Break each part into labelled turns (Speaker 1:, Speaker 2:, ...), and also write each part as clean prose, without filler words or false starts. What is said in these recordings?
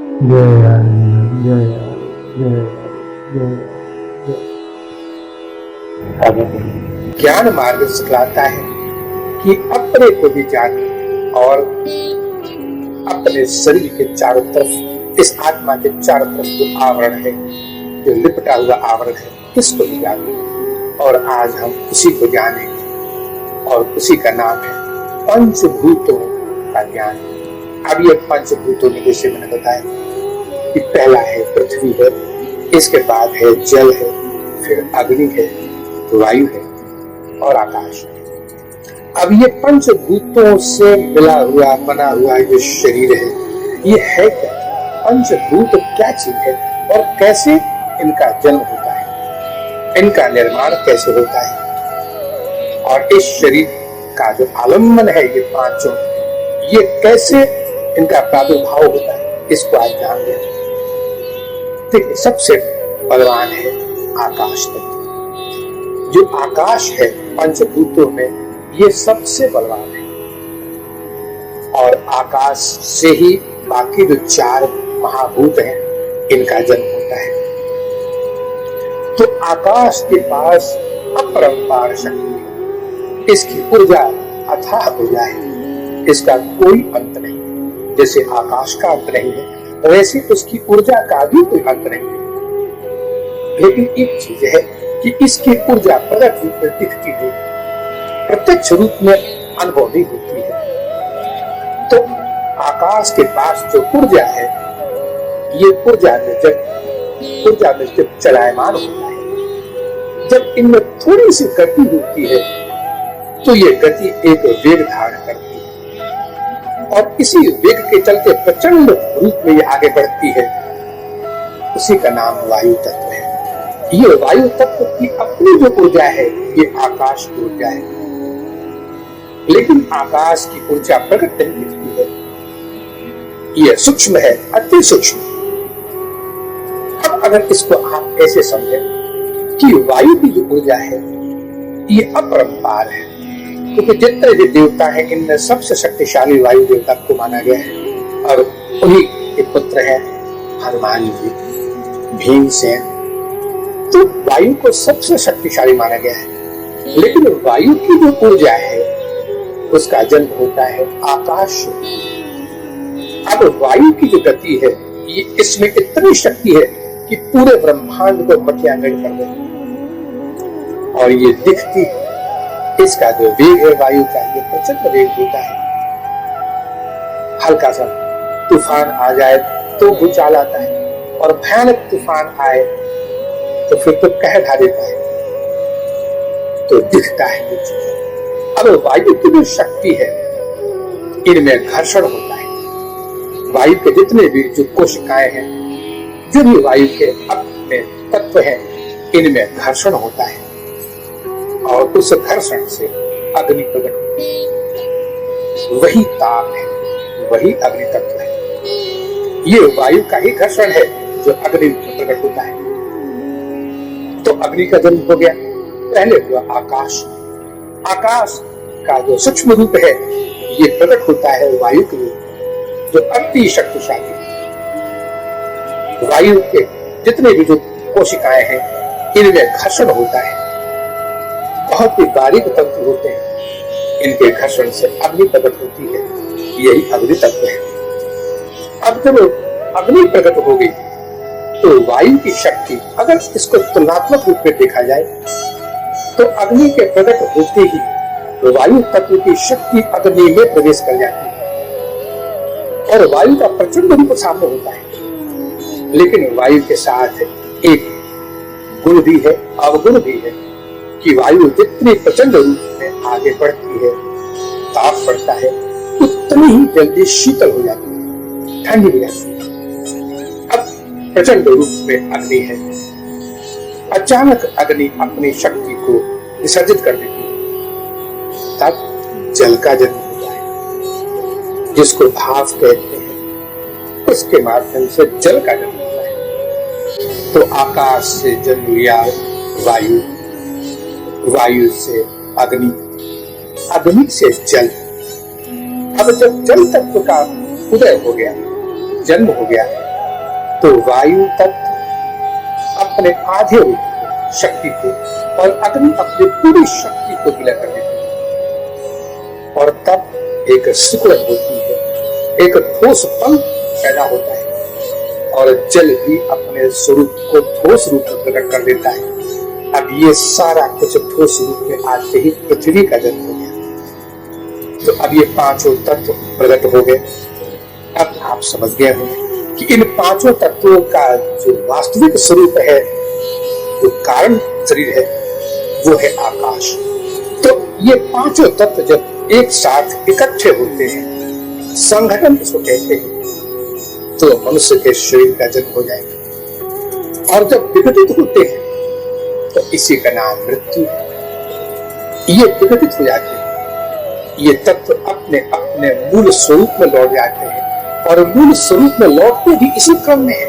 Speaker 1: जय आनंद, जय आनंद, जय जय।
Speaker 2: ज्ञान मार्ग सिखलाता है कि अपने को भी जाने और अपने शरीर के चारों तरफ, इस आत्मा के चारों तरफ जो आवरण है, जो लिपटा हुआ आवरण है, इसको भी जाने। और आज हम उसी को जानेंगे और उसी का नाम है पंचभूतों का ज्ञान। अब ये पंचभूतों में जैसे मैंने बताया कि पहला है पृथ्वी है, इसके बाद है जल है, फिर अग्नि है, वायु है और आकाश है। अब ये पंचभूतों से मिला हुआ बना हुआ जो शरीर है, ये है क्या? पंचभूत क्या चीज है और कैसे इनका जन्म होता है, इनका निर्माण कैसे होता है, और इस शरीर का जो आलम्बन है, ये पांचों, ये कैसे इनका प्रादुर्भाव होता है, इसको आज जान लें। देखिए, सबसे बलवान है आकाश तत्व। जो आकाश है पंचभूतों में, ये सबसे बलवान है। और आकाश से ही बाकी जो चार महाभूत हैं, इनका जन्म होता है। तो आकाश के पास अपरंपार शक्ति है, इसकी ऊर्जा अथाह ऊर्जा है, इसका कोई अंत नहीं। जैसे आकाश का अंत नहीं है, वैसे उसकी ऊर्जा का भी कोई अंत नहीं है। लेकिन एक चीज है कि इसकी ऊर्जा प्रकट रूप में दिखती है, प्रत्यक्ष रूप में अनुभव नहीं होती है। तो आकाश के पास जो ऊर्जा है, ये ऊर्जा में जब चलायमान होता है, जब इनमें थोड़ी सी गति होती है, तो ये गति एक वेग धारण करती है और इसी वेग के चलते प्रचंड रूप में ये आगे बढ़ती है। उसी का नाम वायु तत्व है। ये वायु तत्व की अपनी जो ऊर्जा है, ये आकाश की ऊर्जा है। लेकिन आकाश की ऊर्जा प्रकट नहीं दिखती है, ये सूक्ष्म है, अति सूक्ष्म। अब अगर इसको आप ऐसे समझें कि वायु की जो ऊर्जा है, ये अपरंपार है, क्योंकि जितने भी देवता हैं, इनमें सबसे शक्तिशाली वायु देवता को माना गया है और उन्हीं के पुत्र हैं हनुमान जी, भीमसेन। तो वायु को सबसे शक्तिशाली माना गया है। लेकिन वायु की जो ऊर्जा है, उसका जन्म होता है आकाश से। अब वायु की जो गति है, ये इसमें इतनी शक्ति है कि पूरे ब्रह्मांड को मटियामेट कर देती और ये दिखती है। इसका जो वेग है वायु का, ये प्रचंड वेग होता है। हल्का सा तूफान आ जाए तो भूचाल आता है, और भयानक तूफान आए तो फिर तो कहर देता है, तो दिखता है कुछ। अब वायु की जो शक्ति है, इनमें घर्षण होता है। वायु के जितने भी जो कोशिकाएं हैं, जो भी वायु के अपने तत्व हैं, इनमें घर्षण होता है और उस घर्षण से अग्नि प्रकट होती है। वही ताप है, वही अग्नि तत्व है। ये वायु का ही घर्षण है जो अग्नि में प्रकट होता है। तो अग्नि का जन्म हो गया। पहले हुआ आकाश। आकाश का जो सूक्ष्म रूप है, ये प्रकट होता है वायु के रूप में, जो अति शक्तिशाली है। वायु के जितने भी जो कोशिकाएं हैं, इनमें घर्षण होता है। बहुत ही बारीक तंतु होते हैं, इनके घर्षण से अग्नि प्रकट होती है। यही अग्नि तत्व है। अब जब अग्नि प्रकट हो गई, तो वायु की शक्ति, अगर इसको तुलनात्मक रूप में देखा जाए, तो अग्नि के प्रकट होते ही वायु तत्व की शक्ति अग्नि में प्रवेश कर जाती है और वायु का प्रचंड रूप सामने होता है। लेकिन वायु के साथ एक गुण भी है, अवगुण भी है, कि वायु जितनी प्रचंड रूप में आगे बढ़ती है, ताप बढ़ता है, उतनी ही जल्दी शीतल हो जाती है, ठंडी हो जाती है। अब प्रचंड रूप में अग्नि है, अचानक अग्नि अपनी शक्ति को विसर्जित कर देती है, तब जल का जन्म होता है, जिसको भाप कहते हैं। उसके माध्यम से जल का जन्म होता है। तो आकाश से जन्म लिया वायु, वायु से अग्नि, अग्नि से जल। अब जब जल तत्व का उदय हो गया, जन्म हो गया, तो वायु तत्व अपने आधे रूप शक्ति को और अग्नि अपनी पूरी शक्ति को विलय कर देती है और तब एक सिकुड़न होती है, एक ठोसपन पैदा होता है और जल भी अपने स्वरूप को ठोस रूप में प्रकट कर देता है। अब ये सारा कुछ ठोस रूप में आते ही पृथ्वी का जन्म हो गया। तो अब ये पांचों तत्व प्रकट हो गए। अब आप समझ गए होंगे कि इन पांचों तत्वों का जो वास्तविक स्वरूप है, जो कारण शरीर है, वो है आकाश। तो ये पांचों तत्व जब एक साथ इकट्ठे होते हैं, संगठन इसको कहते हैं, तो मनुष्य के शरीर का जन्म हो जाएगा। और जब विघटित होते हैं तो इसी का नाम मृत्यु है। ये विघटित हो जाते हैं, ये तत्व अपने अपने मूल स्वरूप में लौट जाते हैं और मूल स्वरूप में लौटते भी इसी क्रम में है।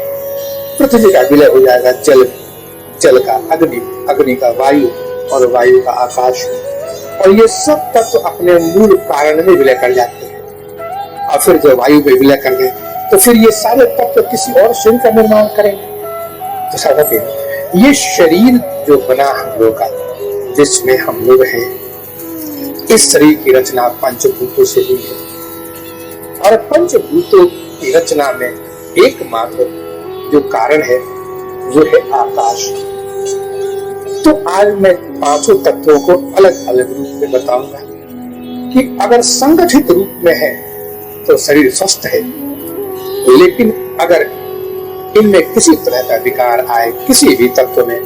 Speaker 2: पृथ्वी का विलय हो जाएगा जल, जल का अग्नि, अग्नि का वायु और वायु का आकाश, और ये सब तत्व अपने मूल कारण में विलय कर जाते हैं। और फिर जब वायु में विलय कर गए तो फिर ये सारे तत्व किसी और शरीर का निर्माण करेंगे। तो सारा ये शरीर जो बना हम लोग का, जिसमें हम लोग हैं, इस शरीर की रचना पंचभूतों से हुई है और पंचभूतों की रचना में एकमात्र जो कारण है वो है आकाश। तो आज मैं पांचों तत्वों को अलग अलग रूप में बताऊंगा कि अगर संगठित रूप में है तो शरीर स्वस्थ है, लेकिन अगर इनमें किसी तरह का विकार आए किसी भी तत्व में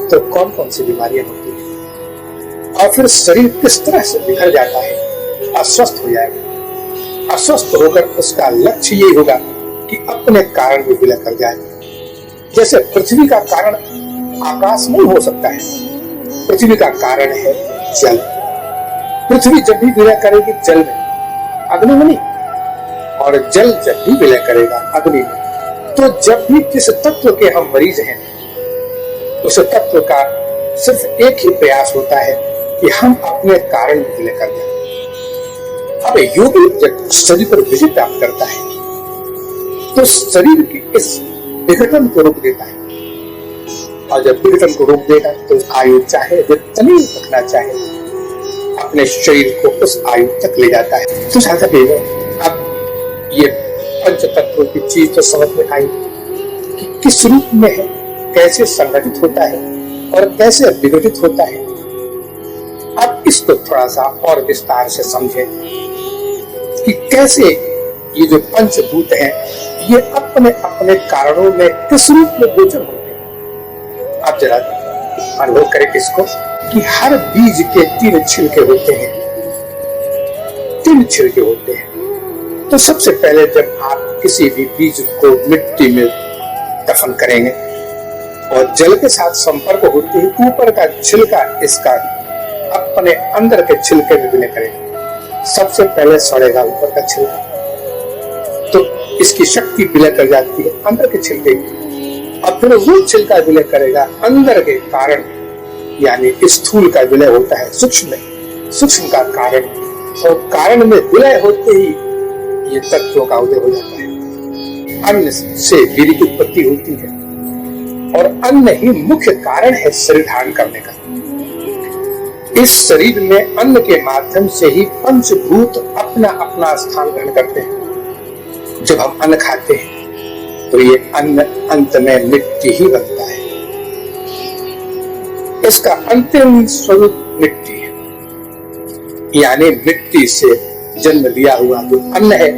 Speaker 2: तो कौन कौन सी बीमारियां होती है और फिर शरीर किस तरह से बिखर जाता है, अस्वस्थ हो जाएगा। अस्वस्थ होकर उसका लक्ष्य यही होगा कि अपने कारण को विलय कर जाए। जैसे पृथ्वी का कारण आकाश नहीं हो सकता है, पृथ्वी का कारण है जल। पृथ्वी जब भी विलय करेगी जल में, अग्नि में नहीं, और जल जब भी विलय करेगा अग्नि में, तो जब भी किस तत्व के हम मरीज हैं उस तत्व का सिर्फ एक ही प्रयास होता है कि हम अपने कारण में विलय कर जाए। अब योगी जब शरीर पर विजय प्राप्त करता है तो शरीर की इस विघटन को रोक देता है, और जब विघटन को रोक देगा तो आयु चाहे जितनी रखना चाहे अपने शरीर को उस आयु तक ले जाता है। तो साथ ही अब ये पंच तत्वों की चीज तो समझ में आई कि किस रूप में है, कैसे संगठित होता है और कैसे विघटित होता है। अब इसको थोड़ा सा और विस्तार से समझें कि कैसे ये जो पंचभूत हैं ये अपने अपने कारणों में किस रूप में गोचर होते हैं। आप जरा अनुभव करें इसको कि हर बीज के 3 छिलके होते हैं, 3 छिलके होते हैं। तो सबसे पहले जब आप किसी भी बीज को मिट्टी में दफन करेंगे और जल के साथ संपर्क होते ही ऊपर का छिलका इसका अपने अंदर के छिलके में विलय करेगा। सबसे पहले सड़ेगा ऊपर का छिलका, तो इसकी शक्ति विलय कर जाती है अंदर के छिलके की, और फिर वो छिलका विलय करेगा अंदर के कारण, यानी स्थूल का विलय होता है सूक्ष्म का कारण, और कारण में विलय होते ही ये तत्वों का उदय हो जाता है। अन्न से वीर्य की उत्पत्ति होती है और अन्न ही मुख्य कारण है शरीर धारण करने का। इस शरीर में अन्न के माध्यम से ही पंचभूत अपना अपना स्थान ग्रहण करते हैं। जब हम अन्न खाते हैं तो ये अन्न अंत में मिट्टी ही बनता है, इसका अंतिम स्वरूप मिट्टी है, यानी मिट्टी से जन्म लिया हुआ जो अन्न है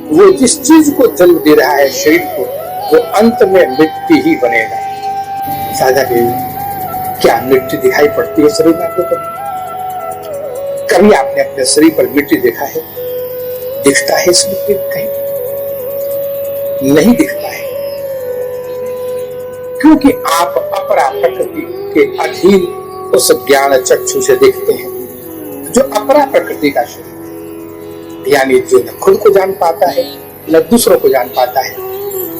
Speaker 2: वो जिस चीज को जन्म दे रहा है शरीर को, वो अंत में मिट्टी ही बनेगा। साझा क्या मिट्टी दिखाई पड़ती है शरीर में आपको? कभी आपने अपने शरीर पर मिट्टी देखा है? दिखता है इस मिट्टी कहीं? नहीं दिखता है, क्योंकि आप अपरा प्रकृति के अधीन उस ज्ञान चक्षु से देखते हैं जो अपरा प्रकृति का शरीर, यानी जो न खुद को जान पाता है न दूसरों को जान पाता है।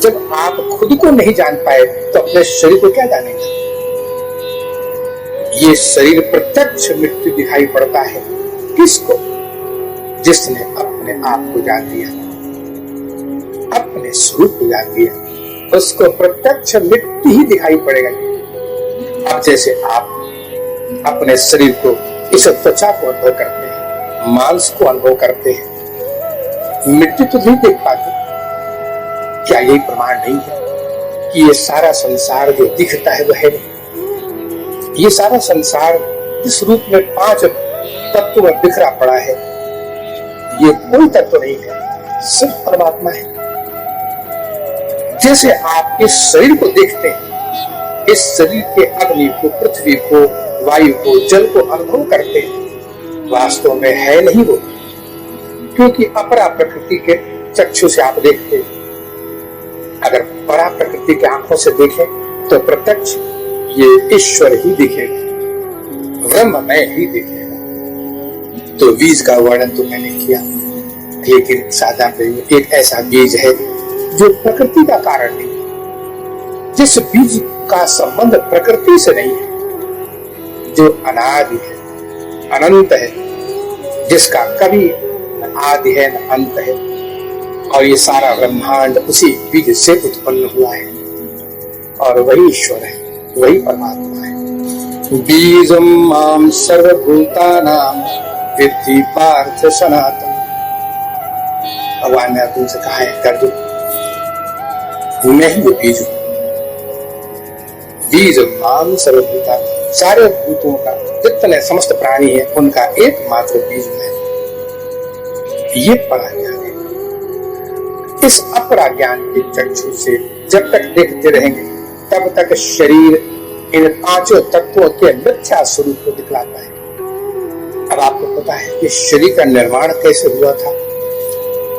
Speaker 2: जब आप खुद को नहीं जान पाए तो अपने शरीर को क्या जानेंगे? ये शरीर प्रत्यक्ष मिट्टी दिखाई पड़ता है किसको? जिसने अपने आप को जान लिया, अपने स्वरूप को जान लिया, उसको प्रत्यक्ष मिट्टी ही दिखाई पड़ेगा। अब जैसे आप अपने शरीर को, इस त्वचा को अनुभव करते हैं, मांस को अनुभव करते हैं, मिट्टी तो नहीं देख पाते, क्या यही प्रमाण नहीं है कि ये सारा संसार जो दिखता है वह है नहीं? ये सारा संसार जिस रूप में 5 तत्व में बिखरा पड़ा है, ये कोई तत्व नहीं है, सिर्फ परमात्मा है। जैसे आप इस शरीर को देखते हैं, इस शरीर के अग्नि को, पृथ्वी को, वायु को, जल को अनुभव करते हैं, वास्तव में है नहीं वो, क्योंकि अपरा प्रकृति के चक्षु से आप देखते हैं। अगर परा प्रकृति की आंखों से देखें तो प्रत्यक्ष ये ईश्वर ही दिखेगा, ब्रह्ममय ही दिखेगा। तो बीज का वर्णन तो मैंने किया, लेकिन साधा एक ऐसा बीज है जो प्रकृति का कारण नहीं, जिस बीज का संबंध प्रकृति से नहीं है, जो अनादि है, अनंत है, जिसका कभी न आदि है न अंत है, और ये सारा ब्रह्मांड उसी बीज से उत्पन्न हुआ है, और वही ईश्वर है, वही परमात्मा है। बीजम माम सर्वभूतानां विद्धि पार्थ सनातन। भगवान ने अर्जुन से कहा है, अर्जुन मैं ही बीज हूं। बीज माम सर्वभूता, सारे भूतों का, जितने समस्त प्राणी है उनका एकमात्र बीज मैं। ये पराज्ञान है। इस अपराज्ञान के चक्षु से जब तक देखते रहेंगे तब तक शरीर इन 5 तत्वों के मिथ्या स्वरूप को दिखलाता है। अब आपको पता है कि शरीर का निर्माण कैसे हुआ था?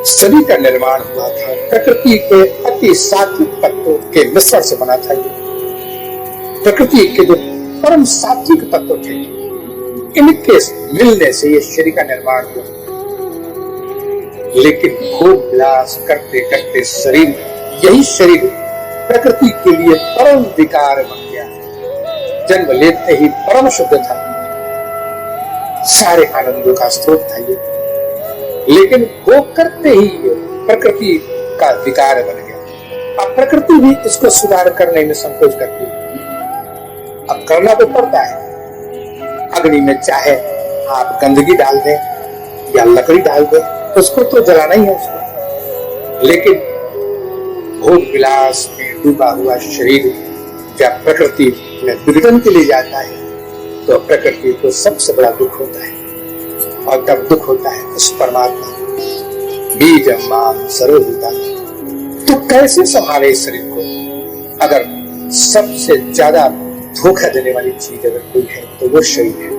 Speaker 2: शरीर का निर्माण हुआ था प्रकृति के अति सात्विक तत्वों के मिश्रण से बना था। ये प्रकृति के जो परम सात्विक तत्व थे, इनके मिलने से ये शरीर का निर्माण हुआ। लेकिन भोग विलास करते करते शरीर, यही शरीर प्रकृति के लिए परम विकार बन गया। जन्म लेते ही परम शुद्ध था, सारे आनंदों का स्रोत था ये, लेकिन भोग करते ही प्रकृति का विकार बन गया। अब प्रकृति भी इसको सुधार करने में संकोच करती है। अब करना तो पड़ता है। अग्नि में चाहे आप गंदगी डाल दें या लकड़ी डाल दें, उसको तो जलाना ही है उसको। लेकिन भोग विलास में डूबा हुआ शरीर जब प्रकृति में विघटन के लिए जाता है तो प्रकृति को सबसे बड़ा दुख होता है, और तब दुख होता है उस परमात्मा बीज माम सर्वभूता। तो कैसे संभाले इस शरीर को? अगर सबसे ज्यादा धोखा देने वाली चीज अगर कोई है तो वो शरीर है।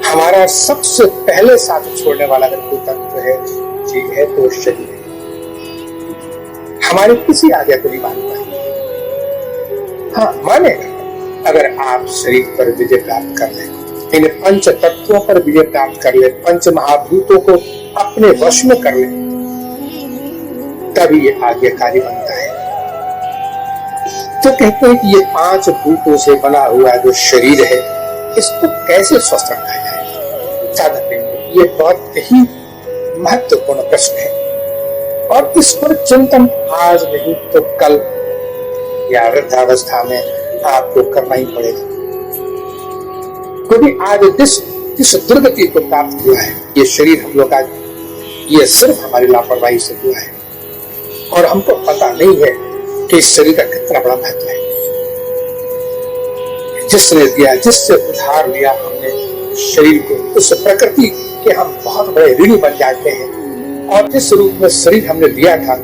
Speaker 2: हमारा सबसे पहले साथ छोड़ने वाला अगर कोई तत्व है, चीज है, तो शरीर है। हमारे किसी आज्ञा को नहीं मानता है। हाँ, मानेगा अगर आप शरीर पर विजय प्राप्त कर लें, इन 5 तत्वों पर विजय प्राप्त कर ले, 5 महाभूतों को अपने वश में कर ले, तभी ये आज्ञाकारी बनता है। तो कहते हैं कि ये 5 भूतों से बना हुआ जो शरीर है, इसको कैसे स्वस्थ रखा जाए? साधक ये बहुत ही महत्वपूर्ण प्रश्न है, और इस पर चिंतन आज नहीं तो कल या वृद्धावस्था में आपको करना ही पड़ेगा। क्योंकि आज जिस दुर्गति को प्राप्त हुआ है ये शरीर हम लोग आज, ये सिर्फ हमारी लापरवाही से हुआ है, और हमको पता नहीं है कि इस शरीर का कितना बड़ा महत्व है। जिसने दिया, जिससे उधार लिया हमने शरीर को, उस प्रकृति के हम बहुत बड़े ऋणी बन जाते हैं। और जिस रूप में शरीर हमने लिया था,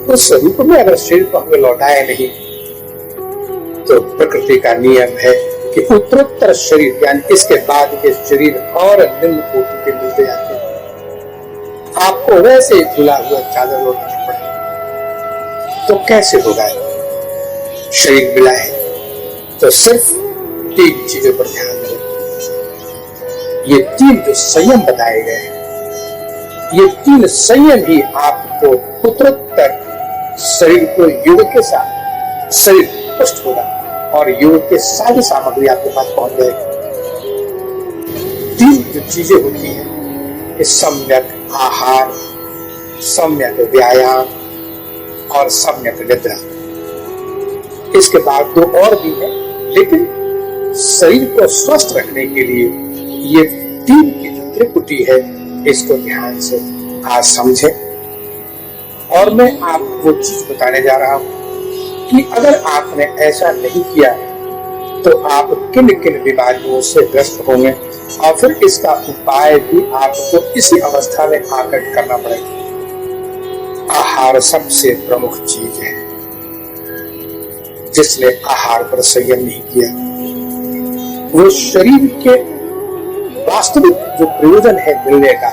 Speaker 2: उस रूप में अगर शरीर को हमें लौटाए नहीं, तो प्रकृति का नियम है कि उत्तरोत्तर शरीर यानी इसके बाद के शरीर और निम्न कोटि के मिलते जाते हैं। आपको वैसे ही धुला हुआ चादर लौटाना पड़ेगा। तो कैसे होगा? शरीर मिला है तो सिर्फ 3 चीजों पर ध्यान दें। ये 3 जो संयम बताए गए हैं, ये 3 संयम ही आपको उत्तरोत्तर शरीर को योग के साथ शरीर पुष्ट होगा और योग के सारी सामग्री आपके पास पहुंच जाएगी। 3 जो चीजें होती हैं, ये सम्यक आहार, सम्यक व्यायाम, और सम्यक निद्रा। इसके बाद दो और भी है, लेकिन शरीर को स्वस्थ रखने के लिए ये तीन की जो त्रिपुटी है इसको ध्यान से आज समझे। और मैं आपको वो चीज बताने जा रहा हूं कि अगर आपने ऐसा नहीं किया तो आप किन किन बीमारियों से ग्रस्त होंगे, और फिर इसका उपाय भी आपको इसी अवस्था में आकर करना पड़ेगा। आहार सबसे प्रमुख चीज है। जिसने आहार पर संयम नहीं किया वो शरीर के वास्तविक जो प्रयोजन है मिलने का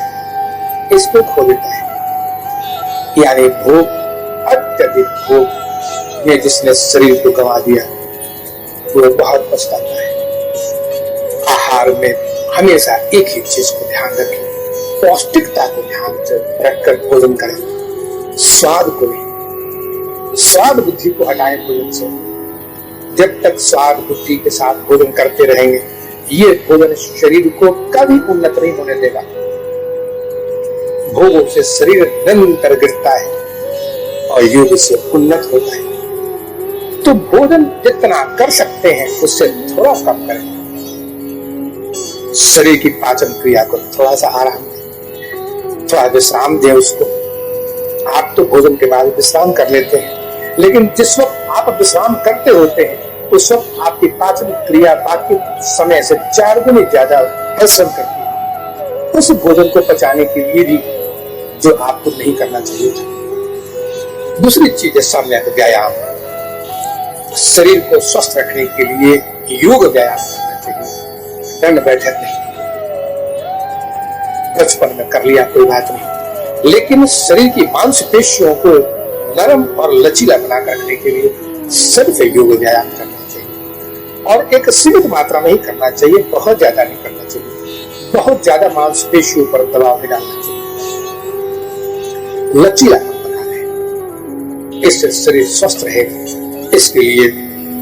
Speaker 2: इसको खो देता है। यानी भोग, अत्यधिक भोग में जिसने शरीर को गंवा दिया वो बहुत पछताता है। आहार में हमेशा एक ही चीज को ध्यान रखें, पौष्टिकता को ध्यान से रखकर भोजन करें, स्वाद को नहीं। स्वाद बुद्धि को हटाएं भोजन से। जब तक स्वाद बुद्धि के साथ भोजन करते रहेंगे ये भोजन शरीर को कभी उन्नत नहीं होने देगा। भोगों से शरीर निरंतर गिरता है और योग से उन्नत होता है। तो भोजन जितना कर सकते हैं उससे थोड़ा कम करें। शरीर की पाचन क्रिया को थोड़ा सा आराम दें, थोड़ा विश्राम दें उसको। आप तो भोजन के बाद विश्राम कर लेते हैं, लेकिन जिस वक्त आप विश्राम करते होते हैं उस वक्त आपकी पाचन क्रिया बाकी समय से 4 गुनी ज्यादा परिश्रम करती है उस भोजन को पचाने के लिए भी जो आपको नहीं करना चाहिए था। दूसरी चीज है सम्यक व्यायाम। शरीर को स्वस्थ रखने के लिए योग व्यायाम करना चाहिए, दंड बैठक नहीं। बचपन में कर लिया कोई बात नहीं, लेकिन शरीर की मांसपेशियों को नरम और लचीला बनाकर रखने के लिए सिर्फ योग व्यायाम करना चाहिए। और एक सीमित मात्रा में ही करना चाहिए, बहुत ज्यादा नहीं करना चाहिए। बहुत ज्यादा मांसपेशियों पर दबाव नहीं डालना चाहिए। लचीला बना लें, इससे शरीर स्वस्थ रहेगा। इसके लिए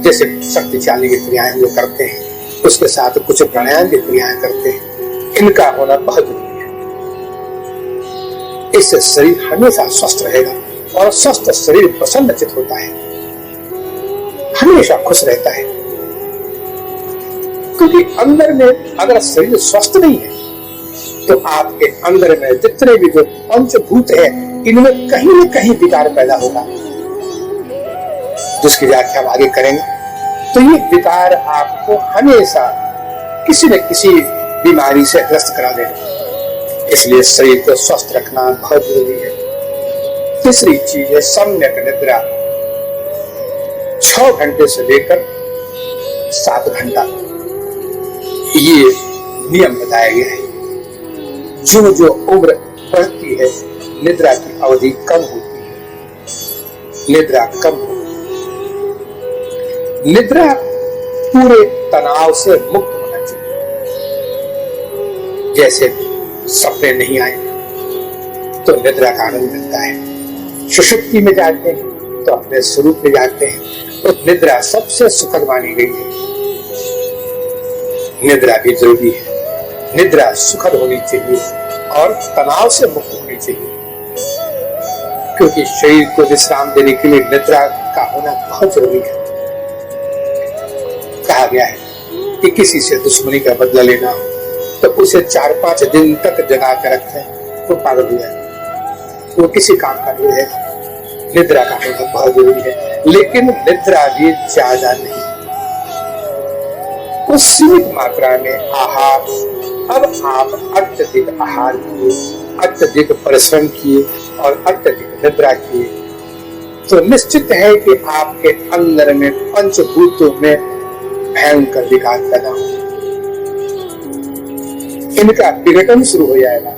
Speaker 2: जैसे शक्तिशाली की क्रियाएं जो करते हैं उसके साथ कुछ प्राणायाम की क्रियाएं करते हैं, इनका होना बहुत जरूरी है। इससे शरीर हमेशा स्वस्थ रहेगा और स्वस्थ शरीर प्रसन्नचित होता है, हमेशा खुश रहता है। क्योंकि अंदर में अगर शरीर स्वस्थ नहीं है तो आपके अंदर में जितने भी जो पंचभूत है इनमें कहीं न कहीं विकार पैदा होगा, जिसकी व्याख्या हम आगे करेंगे। तो ये विकार आपको हमेशा किसी न किसी बीमारी से ग्रस्त करा देगा। इसलिए शरीर को स्वस्थ रखना बहुत जरूरी है। तीसरी चीज है सम्यक निद्रा। 6 घंटे से लेकर 7 घंटा ये नियम बताया गया है। जो जो उम्र बढ़ती है निद्रा की अवधि कम होती है, निद्रा कम होती है। निद्रा पूरे तनाव से मुक्त होना चाहिए। जैसे सपने नहीं आए तो निद्रा का आनंद मिलता है। सुषुप्ति में जाते हैं तो अपने स्वरूप में जाते हैं, तो निद्रा सबसे सुखद मानी गई है। निद्रा भी जरूरी है। निद्रा सुखद होनी चाहिए और तनाव से मुक्त होनी चाहिए, क्योंकि शरीर को विश्राम देने के लिए निद्रा का होना बहुत जरूरी है। कहा गया है कि किसी से दुश्मनी का बदला लेना हो तो उसे 4-5 दिन तक जगा कर रखें तो पागल हो जाए, वो किसी काम का नहीं रहेगा। निद्रा का होना बहुत जरूरी है, लेकिन निद्रा भी ज्यादा नहीं, कुछ सीमित मात्रा में आहार। अब आप अत्यधिक आहार किए, अत्यधिक परिश्रम किए और अत्यधिक निद्रा किए तो निश्चित है कि आपके अंदर में पंचभूतों में भयंकर विकार पैदा हो, इनका विघटन शुरू हो जाएगा।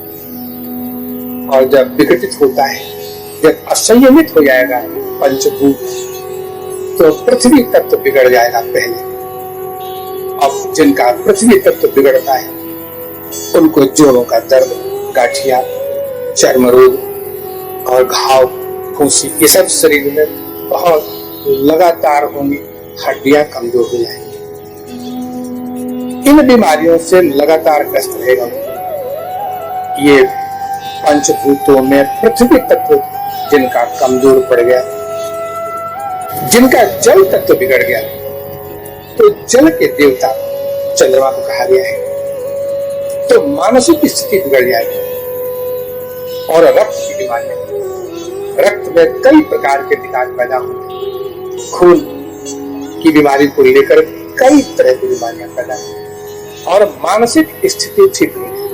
Speaker 2: और जब विघटित होता है, जब असंयमित हो जाएगा पंचभूत, तो पृथ्वी तत्व बिगड़ जाएगा पहले। अब जिनका पृथ्वी तत्व बिगड़ता है उनको जोड़ों का दर्द, गाठिया, चर्म रोग और घाव, फूंसी, ये सब शरीर में बहुत लगातार होंगी। हड्डियां कमजोर हो जाएंगी। इन बीमारियों से लगातार ग्रस्त रहेगा। ये पंचभूतों में पृथ्वी तत्व जिनका कमजोर पड़ गया जिनका जल तत्व बिगड़ गया तो जल के देवता चंद्रमा को कहा गया है। तो मानसिक स्थिति बिगड़ जाएगी। और रक्त की बीमारियां, रक्त में कई प्रकार के विकार पैदा होंगे। खून की बीमारी को लेकर कई तरह की बीमारियां पैदा होंगी और मानसिक स्थिति ठीक नहीं है,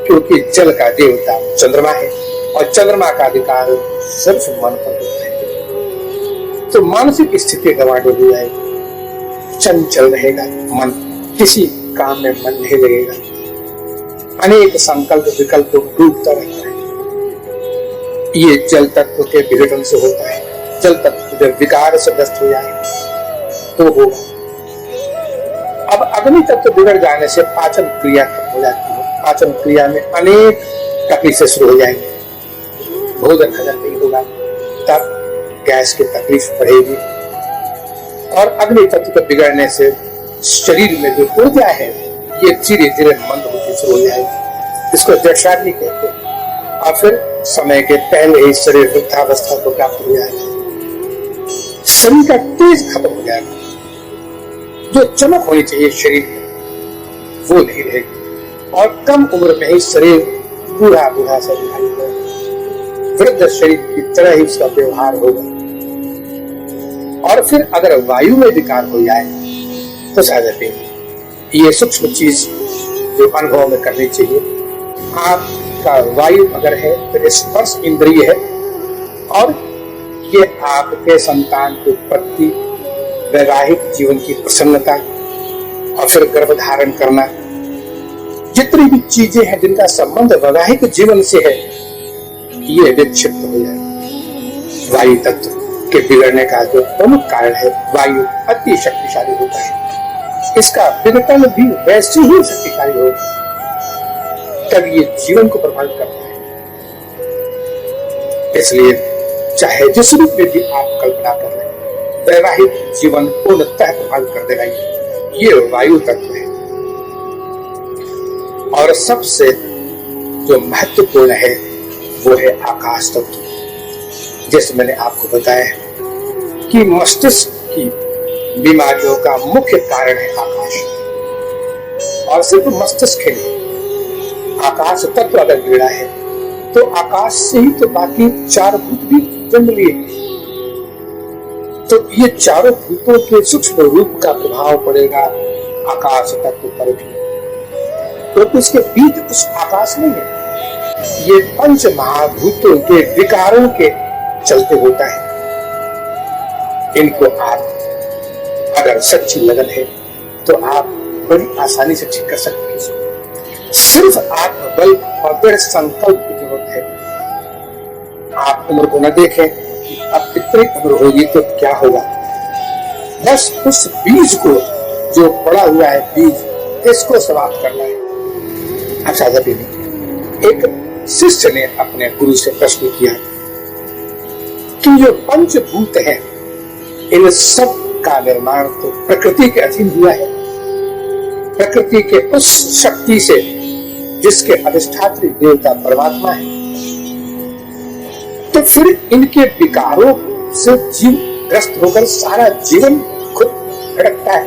Speaker 2: क्योंकि जल का देवता चंद्रमा है और चंद्रमा का अधिकार सिर्फ मन पर होता है। तो मानसिक स्थिति गंवाडोल हो जाएगी, चंचल रहेगा मन, किसी काम में मन नहीं लगेगा, अनेक संकल्प विकल्प डूबता रहता है। ये जल तत्व के विघटन से होता है। जल तत्व जब विकार से ग्रस्त हो जाए तो होगा। अब अग्नि तत्व बिगड़ जाने से पाचन क्रिया खत्म हो जाती है। पाचन क्रिया में अनेक तकलीफें शुरू हो जाएंगी, भोजन हजम नहीं होगा, तब गैस की तकलीफ बढ़ेगी। और अग्नि तत्व के बिगड़ने से शरीर में जो ऊर्जा है ये धीरे धीरे मंद होती शुरू हो जाएगी। इसको जठराग्नि कहते हैं। और फिर समय के पहले ही शरीर वृद्धावस्था को प्राप्त हो जाएगा। शरीर का तेज खत्म हो जाएगा। जो चमक होनी चाहिए शरीर में वो नहीं रहेगी और कम उम्र में ही शरीर बूढ़ा बूढ़ा सा दिखाई देगा। वृद्ध शरीर की तरह ही उसका व्यवहार होगा। और फिर अगर वायु में विकार हो जाए तो साझा ये सूक्ष्म चीज जो अनुभव में करनी चाहिए। आपका वायु अगर है तो स्पर्श इंद्रिय है और ये आपके संतान की उत्पत्ति, वैवाहिक जीवन की प्रसन्नता और फिर गर्भधारण करना, जितनी भी चीजें हैं जिनका संबंध वैवाहिक जीवन से है ये विक्षिप्त हो जाए। वायु तत्व के बिगड़ने का जो प्रमुख कारण है, वायु अति शक्तिशाली होता है। इसका विघटन भी वैसे ही शक्तिशाली हो तब ये जीवन को प्रभावित करता है। इसलिए चाहे जिस रूप में भी आप कल्पना कर रहे हैं, वैवाहिक जीवन पूर्णतः प्रभावित कर देगा। ये वायु तत्व है। और सबसे जो महत्वपूर्ण है वो है आकाश तत्व। जैसे मैंने आपको बताया कि मस्तिष्क की बीमारियों का मुख्य कारण है आकाश। और सिर्फ मस्तिष्क है नहीं, आकाश तत्व अगर बिगड़ा है तो आकाश से ही तो बाकी चार भूत भी जन्म लिए। तो ये चारों भूतों के सूक्ष्म रूप का प्रभाव पड़ेगा आकाश तत्व पर भी। तो इसके बीच उस आकाश नहीं है, ये पंच महाभूतों के विकारों के चलते होता है। इनको आप अगर सच्ची लगन है तो आप बड़ी आसानी से ठीक कर सकते हैं। सिर्फ आत्मबल और दृढ़ संकल्प की जरूरत है। आप उम्र को न देखें कि अब इतनी उम्र होगी तो क्या होगा। बस उस बीज को जो पड़ा हुआ है बीज, इसको समाप्त करना है। अब साझा पीने एक शिष्य ने अपने गुरु से प्रश्न किया कि जो पंचभूत है इन सब का निर्माण तो प्रकृति के अधीन हुआ है। प्रकृति के उस शक्ति से जिसके अधिष्ठात्री देवता परमात्मा है। तो फिर इनके विकारों से जीव ग्रस्त होकर सारा जीवन खुद भटकता है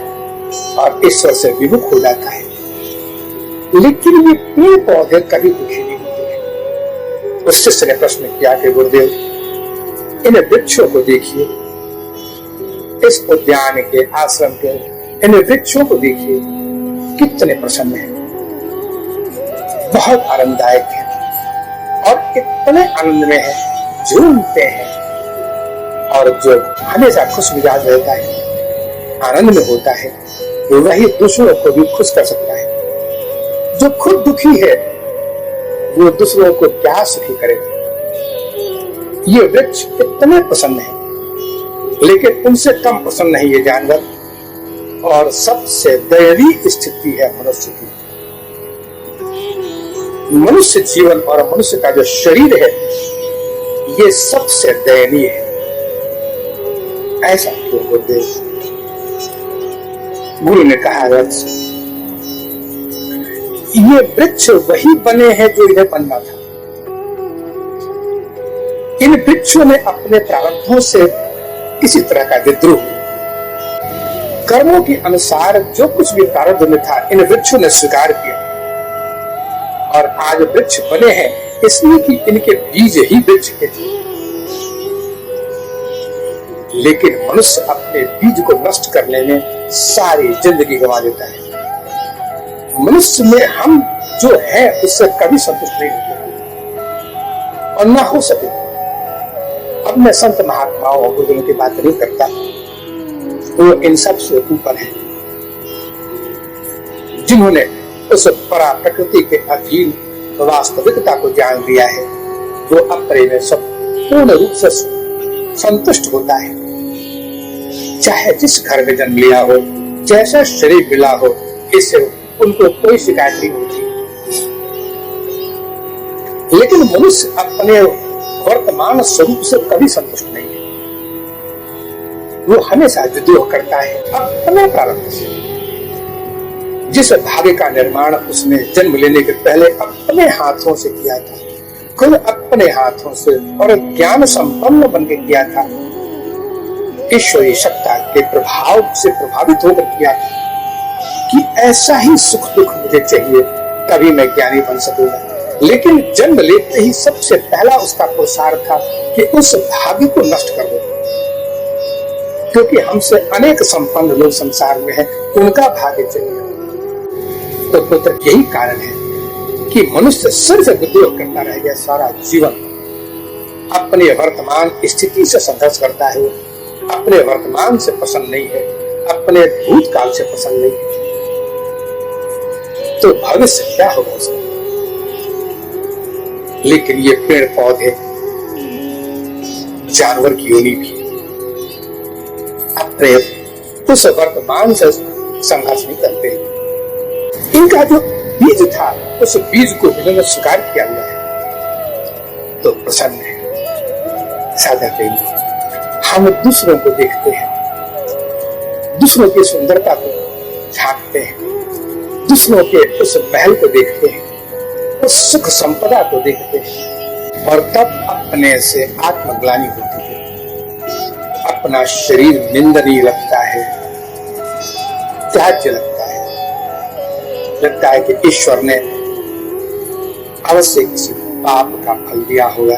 Speaker 2: और ईश्वर से विमुख हो जाता है। लेकिन ये पेड़ पौधे कभी दुखी नहीं होते। उस शिष्य ने प्रश्न किया कि गुरुदेव, इन वृक्षों को देखिए, इस उद्यान के आश्रम के इन वृक्षों को देखिए, कितने प्रसन्न हैं, बहुत आनंददायक है और इतने आनंद में है, झूमते हैं। और जो हमेशा खुश मिजाज रहता है, आनंद में होता है, वही दूसरों को भी खुश कर सकता है। जो खुद दुखी है वो दूसरों को क्या सुखी करेगा। ये वृक्ष इतने प्रसन्न है, लेकिन उनसे कम प्रसन्न है ये जानवर। और सबसे दयनीय स्थिति है मनुष्य की। मनुष्य जीवन और मनुष्य का जो शरीर है ये सबसे दयनीय है। ऐसा क्यों गुरुदेव? गुरु ने कहा, ये वृक्ष वही बने हैं जो इन्हें बनना था। इन वृक्षों ने अपने प्रारंभों से किसी तरह का विद्रोह। कर्मों के अनुसार जो कुछ भी प्रारब्ध में था इन वृक्षों ने स्वीकार किया और आज वृक्ष बने हैं इसलिए कि इनके बीज ही वृक्ष के थे। लेकिन मनुष्य अपने बीज को नष्ट करने में सारी जिंदगी गंवा देता है। मनुष्य में हम जो है उससे कभी संतुष्ट नहीं होते और ना हो सके। अब मैं संत महात्माओं और गुरुओं की बात नहीं करता, वो इन सब से ऊपर है, जिन्होंने उस परा प्रकृति के अधीन वास्तविकता को जान लिया है। वो अपने में सब पूर्ण रूप से संतुष्ट होता है, चाहे जिस घर में जन्म लिया हो, जैसा शरीर मिला हो, इससे उनको कोई शिकायत नहीं होती। लेकिन मनुष्य अपने वर्तमान स्वरूप से कभी संतुष्ट नहीं है। वो हमेशा विद्रोह करता है अपने प्रारब्ध से। जिस भाग्य का निर्माण उसने जन्म लेने के पहले अपने हाथों से किया था, खुद अपने हाथों से और ज्ञान संपन्न बन के किया था, ईश्वरीय शक्ति के प्रभाव से प्रभावित होकर किया था कि ऐसा ही सुख दुख मुझे चाहिए, तभी मैं ज्ञानी बन सकूंगा। लेकिन जन्म लेते ही सबसे पहला उसका पुरुषार्थ था कि उस भाग्य को नष्ट कर दो, क्योंकि हमसे अनेक संपन्न लोग संसार में हैं, उनका भाग्य चाहिए। तो पुत्र यही कारण है कि मनुष्य सिर्फ विद्रोह करता रह गया सारा जीवन। अपने वर्तमान स्थिति से संघर्ष करता है, अपने वर्तमान से पसंद नहीं है, अपने भूतकाल से पसंद नहीं है। तो भविष्य क्या होगा उसका? लेकिन ये पेड़ पौधे, जानवर की योनि भी अपने उस वर्तमान से संघर्ष नहीं करते। इनका जो बीज था उस बीज को इन्होंने स्वीकार किया हुआ है, तो प्रसन्न है। साधक हम दूसरों को देखते हैं, दूसरों की सुंदरता को झांकते हैं, दूसरों के उस महल को देखते हैं, उस सुख संपदा को देखते हैं और तब अपने से आत्मग्लानि होती है। अपना शरीर निंदनीय लगता है, त्याज्य लगता है। लगता है कि ईश्वर ने अवश्य किसी पाप का फल दिया होगा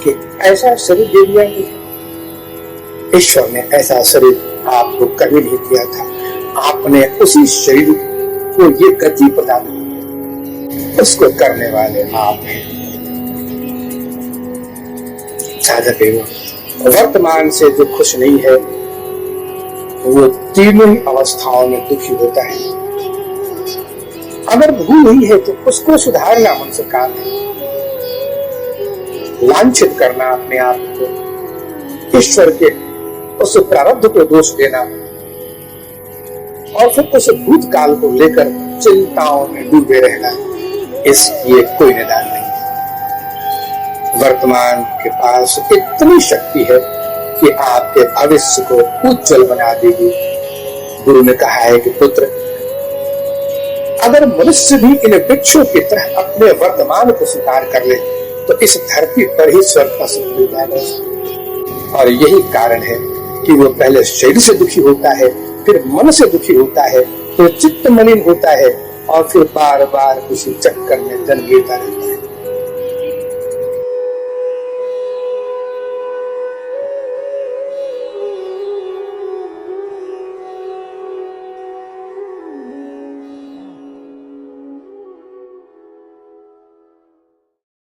Speaker 2: कि ऐसा शरीर दे दिया मुझे। ईश्वर ने ऐसा शरीर आपको कभी नहीं दिया था, आपने उसी शरीर को ये गति प्रदान की, उसको करने वाले आप हैं। साधक वर्तमान से जो खुश नहीं है वो तीनों ही अवस्थाओं में दुखी होता है। अगर भूल हुई है तो उसको सुधारना मनुष्य काम है। लांछित करना अपने आप को, ईश्वर के उस प्रारब्ध को दोष देना और फिर उस भूतकाल को लेकर चिंताओं में डूबे रहना, इसलिए कोई निदान नहीं। वर्तमान के पास इतनी शक्ति है कि आपके भविष्य को उज्जवल बना देगी। गुरु ने कहा है कि पुत्र, अगर मनुष्य भी इन वृक्षों की तरह अपने वर्तमान को स्वीकार कर ले तो इस धरती पर ही स्वर्ग का सुख मिल जाएगा। और यही कारण है कि वो पहले शरीर से दुखी होता है, फिर मन से दुखी होता है, फिर चित्त मलिन होता है और फिर बार बार उसी चक्कर में जन्म लेता रहता है।